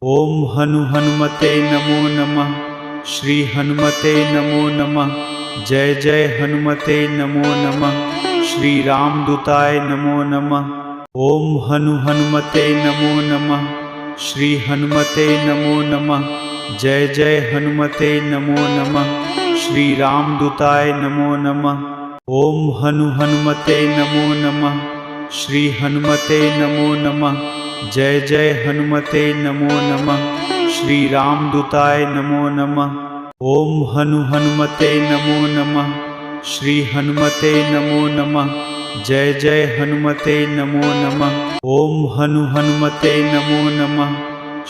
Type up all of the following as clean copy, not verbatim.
ओम हनुमते नमो नमः। श्री हनुमते नमो नमः। जय जय हनुमते नमो नमः। श्री रामदूताय नमो नमः। ओम हनुमते नमो नमः। श्री हनुमते नमो नमः। जय जय हनुमते नमो नमः। श्री रामदूताय नमो नमः। ओम हनुमते नमो नमः। श्री हनुमते नमो नमः। जय जय हनुमते नमो नमः। श्री रामदूताय नमो नमः। ओम हनुमते नमो नमः। श्री हनुमते नमो नमः। जय जय हनुमते नमो नमः। ओम हनुमते नमो नमः।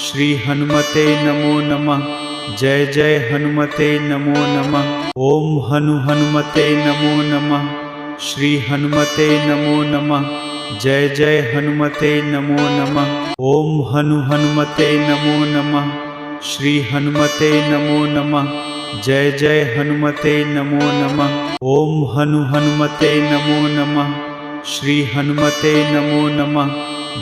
श्री हनुमते नमो नमः। जय जय हनुमते नमो नमः। ओम हनुमते नमो नमः। श्री हनुमते नमो नमः। जय जय हनुमते नमो नमः। ओम हनुमते नमो नमः। श्री हनुमते नमो नमः। जय जय हनुमते नमो नमः। ओम हनुमते नमो नमः। श्री हनुमते नमो नमः।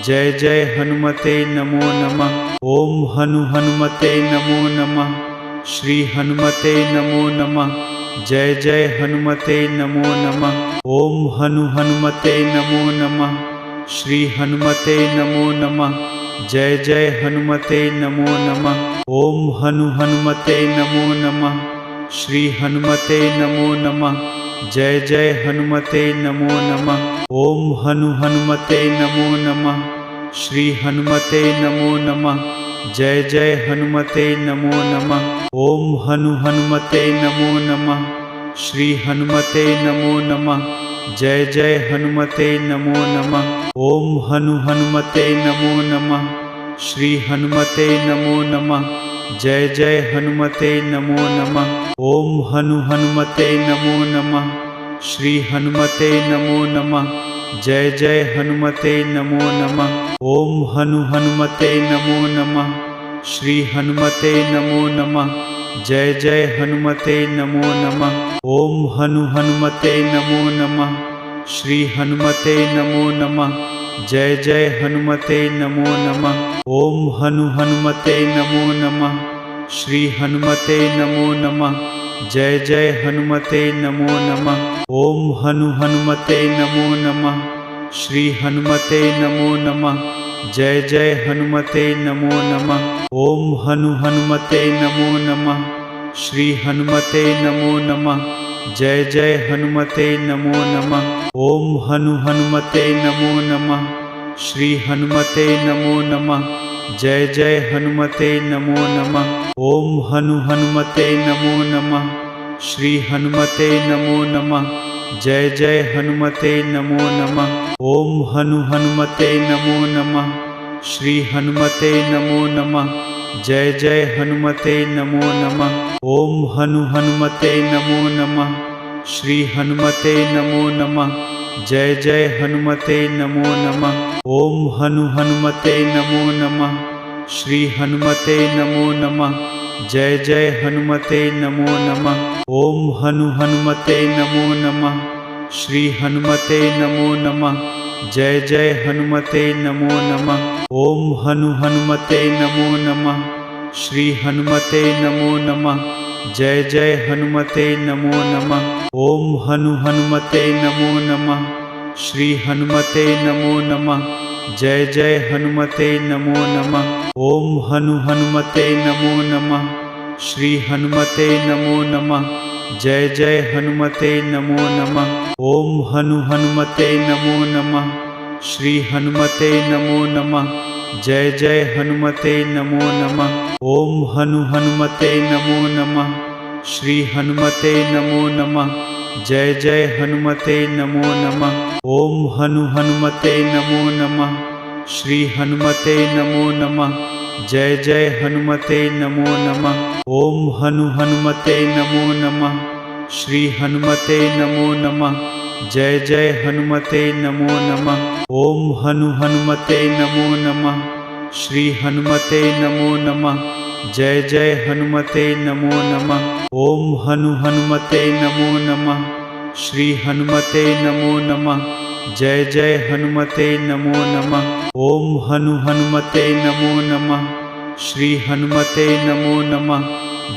जय जय हनुमते नमो नमः। ओम हनुमते नमो नमः। श्री हनुमते नमो नमः। जय जय हनुमते नमो नमः। ओम हनुमते नमो नमः। श्री हनुमते नमो नमः। जय जय हनुमते नमो नमः। ओम हनुमते नमो नमः। श्री हनुमते नमो नमः। जय जय हनुमते नमो नमः। ओम हनुमते नमो नमः। श्री हनुमते नमो नमः। जय जय हनुमते नमो नमः। ओम हनुमते नमो नमः। श्री हनुमते नमो नमः। जय जय हनुमते नमो नमः। ओम हनुमते नमो नमः। श्री हनुमते नमो नमः। जय जय हनुमते नमो नमः। ओम हनुमते नमो नमः। श्री हनुमते नमो नमः। जय जय हनुमते नमो नमः। ओम हनुमते नमो नमः। श्री हनुमते नमो नमः। जय जय हनुमते नमो नमः। ओम हनुमते नमो नमः। श्री हनुमते नमो नमः। जय जय हनुमते नमो नमः। ओम हनुमते नमो नमः। श्री हनुमते नमो नमः। जय जय हनुमते नमो नमः। ओम हनुमते नमो नमः। श्री हनुमते नमो नमः। जय जय हनुमते नमो नमः। ओम हनुमते नमो नमः। श्री हनुमते नमो नमः। जय जय हनुमते नमो नमः। ओम हनुमते नमो नमः। श्री हनुमते नमो नमः। जय जय हनुमते नमो नमः। ओम हनुमते नमो नमः। श्री हनुमते नमो नमः। जय जय हनुमते नमो नमः। ओम हनुमते नमो नमः। श्री हनुमते नमो नमः। जय जय हनुमते नमो नमः। ओम हनुमते नमो नमः। श्री हनुमते नमो नमः। जय जय हनुमते नमो नमः। ओम हनुमते नमो नमः। श्री हनुमते नमो नमः। जय जय हनुमते नमो नमः। ओम हनुमते नमो नमः। श्री हनुमते नमो नमः। जय जय हनुमते नमो नमः। ओम हनुमते नमो नमः। श्री हनुमते नमो नमः। जय जय हनुमते नमो नमः। ओम हनुमते नमो नमः। श्री हनुमते नमो नमः। जय जय हनुमते नमो नमः। ओम हनुमते नमो नमः। श्री हनुमते नमो नमः। जय जय हनुमते नमो नमः। ओम हनुमते नमो नमः। श्री हनुमते नमो नमः। जय जय हनुमते नमो नमः। ओम हनुमते नमो नमः। श्री हनुमते नमो नमः। जय जय हनुमते नमो नमः। ओम हनुमते नमो नमः। श्री हनुमते नमो नमः। जय जय हनुमते नमो नमः। ओम हनुमते नमो नमः। श्री हनुमते नमो नमः। जय जय हनुमते नमो नमः। ओम हनुमते नमो नमः। श्री हनुमते नमो नमः। जय जय हनुमते नमो नमः। ओम हनुमते नमो नमः। श्री हनुमते नमो नमः। जय जय हनुमते नमो नमः। ओम हनुमते नमो नमः। श्री हनुमते नमो नमः।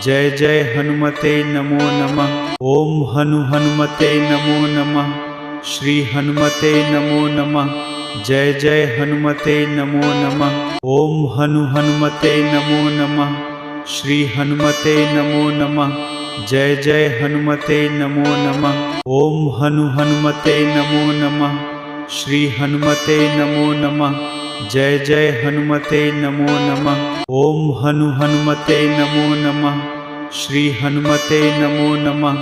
जय जय हनुमते नमो नमः। ओम हनुमते नमो नमः। श्री हनुमते नमो नमः। जय जय हनुमते नमो नमः। ओम हनुमते नमो नमः। श्री हनुमते नमो नमः। जय जय हनुमते नमो नमः। ओम हनुमते नमो नमः। श्री हनुमते नमो नमः। जय जय हनुमते नमो नमः। ओम हनुमते नमो नमः। श्री हनुमते नमो नमः।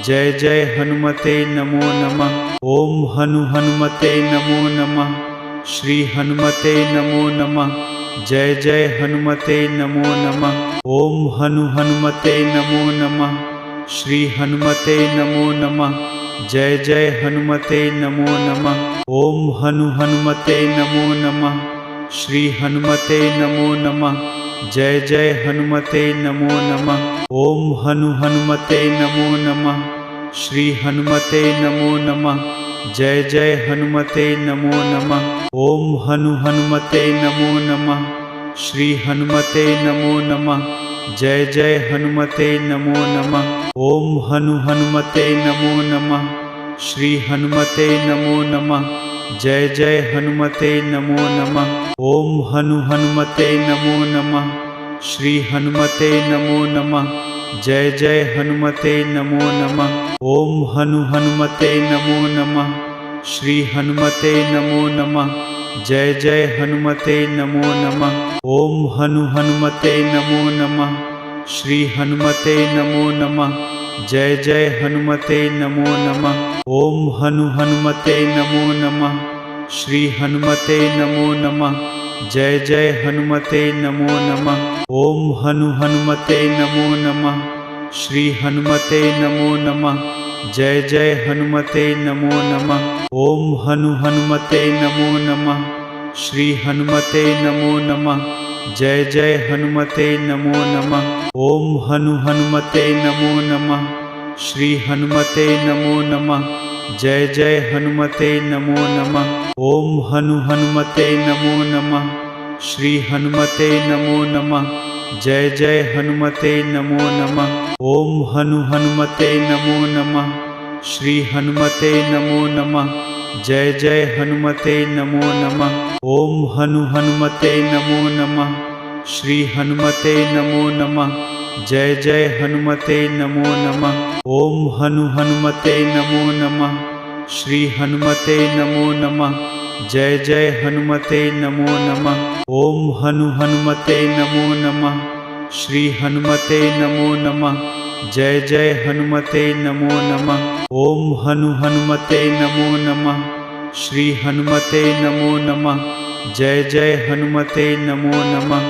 जय जय हनुमते नमो नमः। ओम हनुमते नमो नमः। श्री हनुमते नमो नमः। जय जय हनुमते नमो नमः। ओम हनुमते नमो नमः। श्री हनुमते नमो नमः। जय जय हनुमते नमो नमः। ओम हनुमते नमो नमः। श्री हनुमते नमो नमः। जय जय हनुमते नमो नमः। ओम हनुमते नमो नमः। श्री हनुमते नमो नमः। जय जय हनुमते नमो नमः। ओम हनुमते नमो नमः। श्री हनुमते नमो नमः। जय जय हनुमते नमो नमः। ओम हनुमते नमो नमः। श्री हनुमते नमो नमः। जय जय हनुमते नमो नमः। ओम हनुमते नमो नमः। श्री हनुमते नमो नमः। जय जय हनुमते नमो नमः। ओम हनुमते नमो नमः। श्री हनुमते नमो नमः। जय जय हनुमते नमो नमः। ओम हनुमते नमो नमः। श्री हनुमते नमो नमः। जय जय हनुमते नमो नमः। ओम हनुमते नमो नमः। श्री हनुमते नमो नमः। जय जय हनुमते नमो नमः। ओम हनुमते नमो नमः। श्री हनुमते नमो नमः। जय जय हनुमते नमो नमः। ओम हनुमते नमो नमः। श्री हनुमते नमो नमः। जय जय हनुमते नमो नमः। ओम हनुमते नमो नमः। श्री हनुमते नमो नमः। जय जय हनुमते नमो नमः। ओम हनुमते नमो नमः। श्री हनुमते नमो नमः। जय जय हनुमते नमो नमः। ओम हनुमते नमो नमः। श्री हनुमते नमो नमः। जय जय हनुमते नमो नमः। ओम हनुमते नमो नमः। श्री हनुमते नमो नमः। जय जय हनुमते नमो नमः। ओम हनुमते नमो नमः। श्री हनुमते नमो नमः। जय जय हनुमते नमो नमः। ओम हनुमते नमो नमः। श्री हनुमते नमो नमः। जय जय हनुमते नमो नमः। ओम हनुमते नमो नमः। श्री हनुमते नमो नमः। जय जय हनुमते नमो नमः।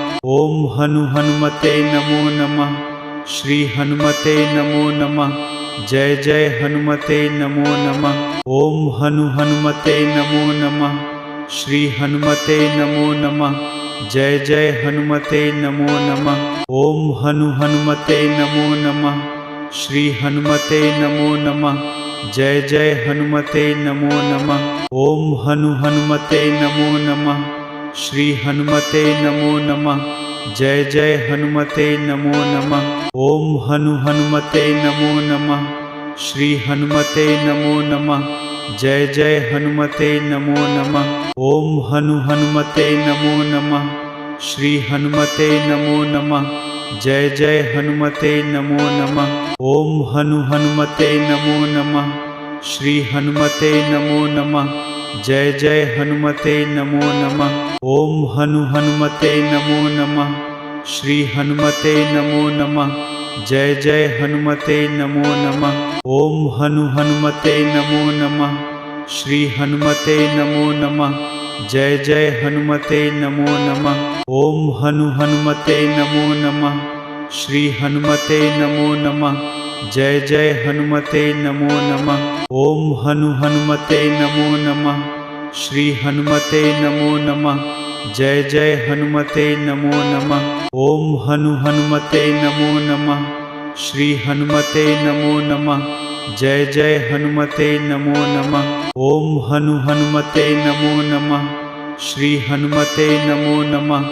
ओम हनुमते नमो नमः। श्री हनुमते नमो नमः। जय जय हनुमते नमो नमः। ओम हनुमते नमो नमः। श्री हनुमते नमो नमः। जय जय हनुमते नमो नमः। ओम हनुमते नमो नमः। श्री हनुमते नमो नमः। जय जय हनुमते नमो नमः। ओम हनुमते नमो नमः। श्री हनुमते नमो नमः। जय जय हनुमते नमो नमः। ओम हनुमते नमो नमः। श्री हनुमते नमो नमः। जय जय हनुमते नमो नमः। ओम हनुमते नमो नमः। श्री हनुमते नमो नमः। जय जय हनुमते नमो नमः। ओम हनुमते नमो नमः। श्री हनुमते नमो नमः। जय जय हनुमते नमो नमः। ओम हनुमते नमो नमः। श्री हनुमते नमो नमः। जय जय हनुमते नमो नमः। ओम हनुमते नमो नमः। श्री हनुमते नमो नमः। जय जय हनुमते नमो नमः। ओम हनुमते नमो नमः। श्री हनुमते नमो नमः। जय जय हनुमते नमो नमः। ओम हनुमते नमो नमः। श्री हनुमते नमो नमः। जय जय हनुमते नमो नमः। ओम हनुमते नमो नमः। श्री हनुमते नमो नमः। जय जय हनुमते नमो नमः। ओम हनुमते नमो नमः। श्री हनुमते नमो नमः।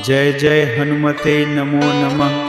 जय जय हनुमते नमो नमः।